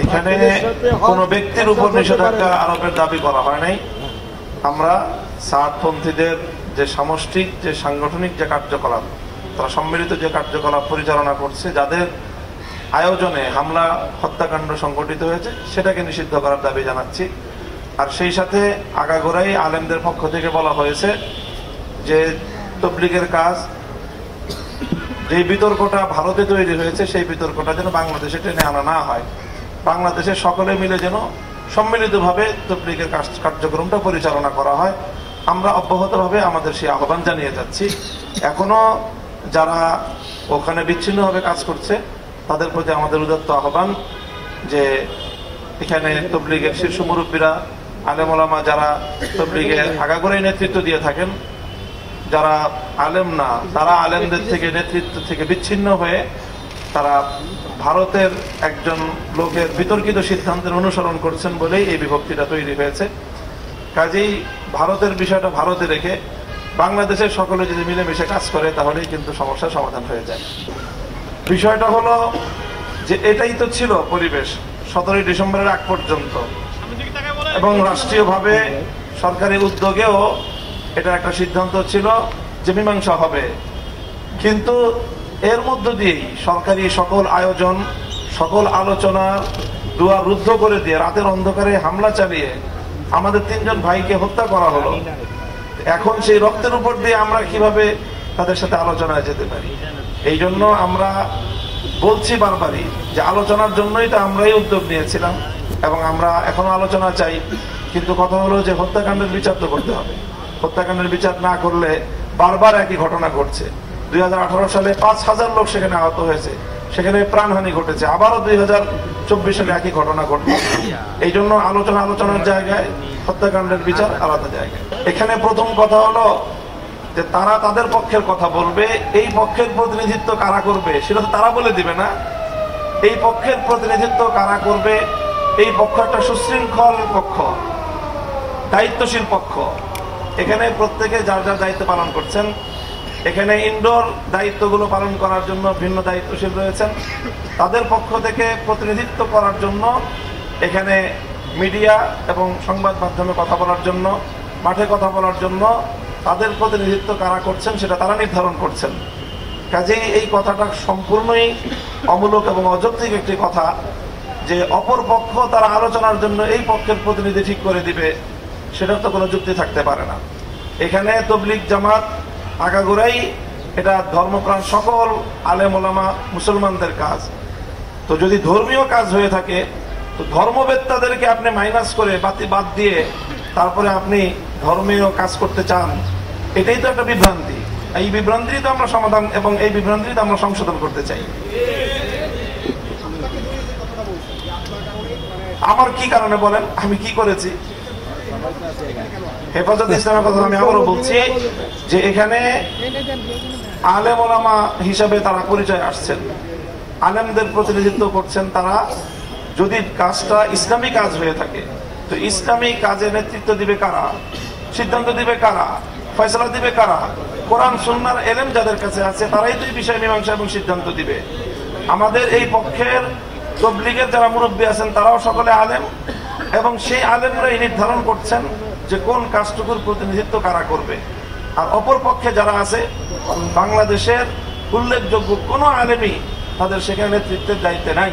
এখানে কোনো ব্যক্তির উপর নিষেধাজ্ঞা আরোপের দাবি করা হয় নাই। আমরা সাদপন্থীদের যে সামষ্টিক যে সাংগঠনিক যে কার্যকলাপ, তারা সম্মিলিত যে কার্যকলাপ পরিচালনা করছে, যাদের আয়োজনে হামলা হত্যাকাণ্ড সংঘটিত হয়েছে, সেটাকে নিষিদ্ধ করার দাবি জানাচ্ছি। আর সেই সাথে আগাগোড়াই আলেমদের পক্ষ থেকে বলা হয়েছে যে তবলিগের কাজ, যে বিতর্কটা ভারতে তৈরি হয়েছে, সেই বিতর্কটা যেন বাংলাদেশে টেনে আনা না হয়। বাংলাদেশে সকলে মিলে যেন সম্মিলিতভাবে তবলিগের কার্যক্রমটা পরিচালনা করা হয়। আমরা অব্যাহতভাবে আমাদের সেই আহ্বান জানিয়ে যাচ্ছি। এখনো যারা ওখানে বিচ্ছিন্নভাবে কাজ করছে, তাদের প্রতি আমাদের উদাত্ত আহ্বান যে এখানে তবলিগের শীর্ষ মুরব্বীরা, আলেম ওলামা যারা তবলিগের আগাগোড়াই নেতৃত্ব দিয়ে থাকেন, যারা আলেম না, তারা আলেমদের থেকে নেতৃত্ব থেকে বিচ্ছিন্ন হয়ে তারা ভারতের একজন লোকের বিতর্কিত সিদ্ধান্তের অনুসরণ করছেন বলেই এই বিভক্তিটা তৈরি হয়েছে। কাজেই ভারতের বিষয়টা ভারতে রেখে বাংলাদেশের সকলে যদি মিলেমিশে কাজ করে, তাহলেই কিন্তু সমস্যার সমাধান হয়ে যায়। বিষয়টা হলো যে এটাই তো ছিল পরিবেশ 17ই ডিসেম্বরের আগ পর্যন্ত, এবং রাষ্ট্রীয়ভাবে সরকারি উদ্যোগেও এটা একটা সিদ্ধান্ত ছিল যে মীমাংসা হবে। কিন্তু এর মধ্য দিয়েই সরকারি সকল আয়োজন, সকল আলোচনার দুয়ার রুদ্ধ করে দিয়ে রাতের অন্ধকারে হামলা চালিয়ে আমাদের 3 জন ভাইকে হত্যা করা হলো। এখন সেই রক্তের উপর দিয়ে আমরা কিভাবে তাদের সাথে আলোচনায় যেতে পারি? এই জন্য আমরা বলছি বারবারই যে আলোচনার জন্যই তো আমরাই উদ্যোগ নিয়েছিলাম, এবং আমরা এখনো আলোচনা চাই। কিন্তু কথা হলো যে হত্যাকাণ্ডের বিচার তো করতে হবে। হত্যাকাণ্ডের বিচার না করলে বারবার একই ঘটনা ঘটছে। 2018 সালে 5000 লোক সেখানে আহত হয়েছে, সেখানে প্রাণহানি ঘটেছে। আবারও 2024 সালে একই ঘটনা ঘটবে। এই জন্য আলোচনার জায়গায়, হত্যাকাণ্ডের বিচার আলাদা জায়গায়। এখানে প্রথম কথা হলো যে তারা তাদের পক্ষের কথা বলবে। এই পক্ষের প্রতিনিধিত্ব কারা করবে সেটা তো তারা বলে দিবে না। এই পক্ষের প্রতিনিধিত্ব কারা করবে, এই পক্ষ একটা সুশৃঙ্খল পক্ষ, দায়িত্বশীল পক্ষ। এখানে প্রত্যেকে যার যার দায়িত্ব পালন করছেন। এখানে ইনডোর দায়িত্বগুলো পালন করার জন্য ভিন্ন দায়িত্বশীল রয়েছেন। তাদের পক্ষ থেকে প্রতিনিধিত্ব করার জন্য এখানে মিডিয়া এবং সংবাদ মাধ্যমে কথা বলার জন্য, মাঠে কথা বলার জন্য তাদের প্রতিনিধিত্ব কারা করছেন সেটা তারা নির্ধারণ করছেন। কাজেই এই কথাটা সম্পূর্ণই অমূলক এবং অযৌক্তিক একটি কথা যে অপর পক্ষ তারা আলোচনার জন্য এই পক্ষের প্রতিনিধি ঠিক করে দিবে, সেটার তো কোনো যুক্তি থাকতে পারে না। এখানে তবলিগ জামাত আগাগোড়াই এটা ধর্মপ্রাণ সকল আলেম ওলামা মুসলমানদের কাজ। তো যদি ধর্মীয় কাজ হয়ে থাকে, তো ধর্মবেত্তাদেরকে আপনি মাইনাস করে বাদ দিয়ে তারপরে আপনি ধর্মীয় কাজ করতে চান, এটাই তো একটা বিভ্রান্তি। এই বিভ্রান্তি তো আমরা সমাধান এবং এই বিভ্রান্তি তো আমরা সংশোধন করতে চাই। আমার কি কারণে বলেন, আমি কি করেছি? হেফাজত ইসলামের কথা আমি আবারও বলছি যে এখানে আলেম ওলামা হিসাবে তারা পরিচয় আসছেন, আলেমদের প্রতিনিধিত্ব করছেন। তারা যদি কাজটা ইসলামী কাজ হয়ে থাকে, তো ইসলামী কাজে নেতৃত্ব দিবে কারা, সিদ্ধান্ত দিবে কারা, ফয়সালা দিবে কারা? কোরআন সুন্নাহর এলেম যাদের কাছে আছে, তারাই তো এই বিষয়ে মীমাংসা এবং সিদ্ধান্ত দিবে। আমাদের এই পক্ষের তবলিগের যারা মুরব্বী আছেন, তারাও সকলে আলেম, এবং সেই আলেমরাই নির্ধারণ করছেন যে কোন কাজটুকুর প্রতিনিধিত্ব কারা করবে। আর অপর পক্ষে যারা আছে, বাংলাদেশের উল্লেখযোগ্য কোনো আলেমই তাদের সেখানে নেতৃত্বের দায়িত্বে নাই।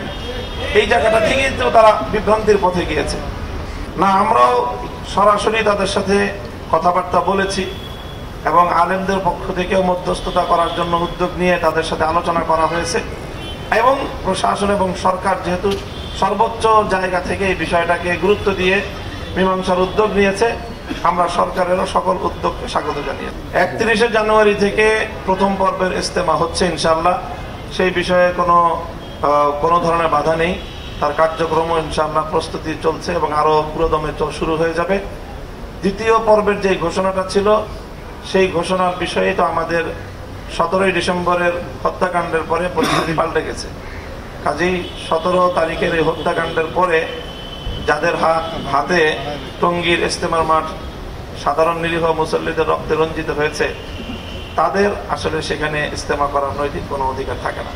এই জায়গাটা থেকেই তো তারা বিভ্রান্তির পথে গিয়েছে। না, আমরাও সরাসরি তাদের সাথে কথাবার্তা বলেছি, এবং আলেমদের পক্ষ থেকেও মধ্যস্থতা করার জন্য উদ্যোগ নিয়ে তাদের সাথে আলোচনা করা হয়েছে। এবং প্রশাসন এবং সরকার যেহেতু সর্বোচ্চ জায়গা থেকে এই বিষয়টাকে গুরুত্ব দিয়ে মীমাংসার উদ্যোগ নিয়েছে, আমরা সরকারেরও সকল উদ্যোগকে স্বাগত জানিয়ে 31শে জানুয়ারি থেকে প্রথম পর্বের ইজতেমা হচ্ছে ইনশাআল্লাহ। সেই বিষয়ে কোনো ধরনের বাধা নেই। তার কার্যক্রম ইনশাআল্লাহ প্রস্তুতি চলছে এবং আরো পুরোদমে শুরু হয়ে যাবে। দ্বিতীয় পর্বের যে ঘোষণাটা ছিল, সেই ঘোষণার বিষয়ে তো আমাদের 17ই ডিসেম্বরের হত্যাকাণ্ডের পরে পরিস্থিতি পাল্টে গেছে। কাজেই 17 তারিখের এই হত্যাকাণ্ডের পরে যাদের হাতে টঙ্গীর ইজতেমার মাঠ সাধারণ নিরীহ মুসল্লিদের রক্তে রঞ্জিত হয়েছে, তাদের আসলে সেখানে ইজতেমা করার নৈতিক কোনো অধিকার থাকে না।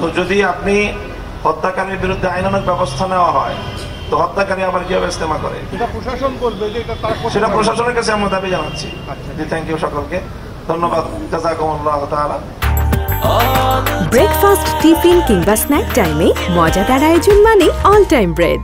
তো যদি আপনি হত্যাকারীর বিরুদ্ধে আইনানুগ ব্যবস্থা নেওয়া হয়, তো হত্যাকারী আবার কিভাবে ইস্তেমা করে এটা প্রশাসন করবে, যে এটা তারা সেটা প্রশাসনের কাছে আমরা দাবি জানাচ্ছি। জি, থ্যাংক ইউ সকলকে, ধন্যবাদ। জাযাকুমুল্লাহু তাআলা। ব্রেকফাস্ট, টিফিন কিংবা স্ন্যাক টাইমে মজাদার আয়োজন মানে অল টাইম ব্রেড।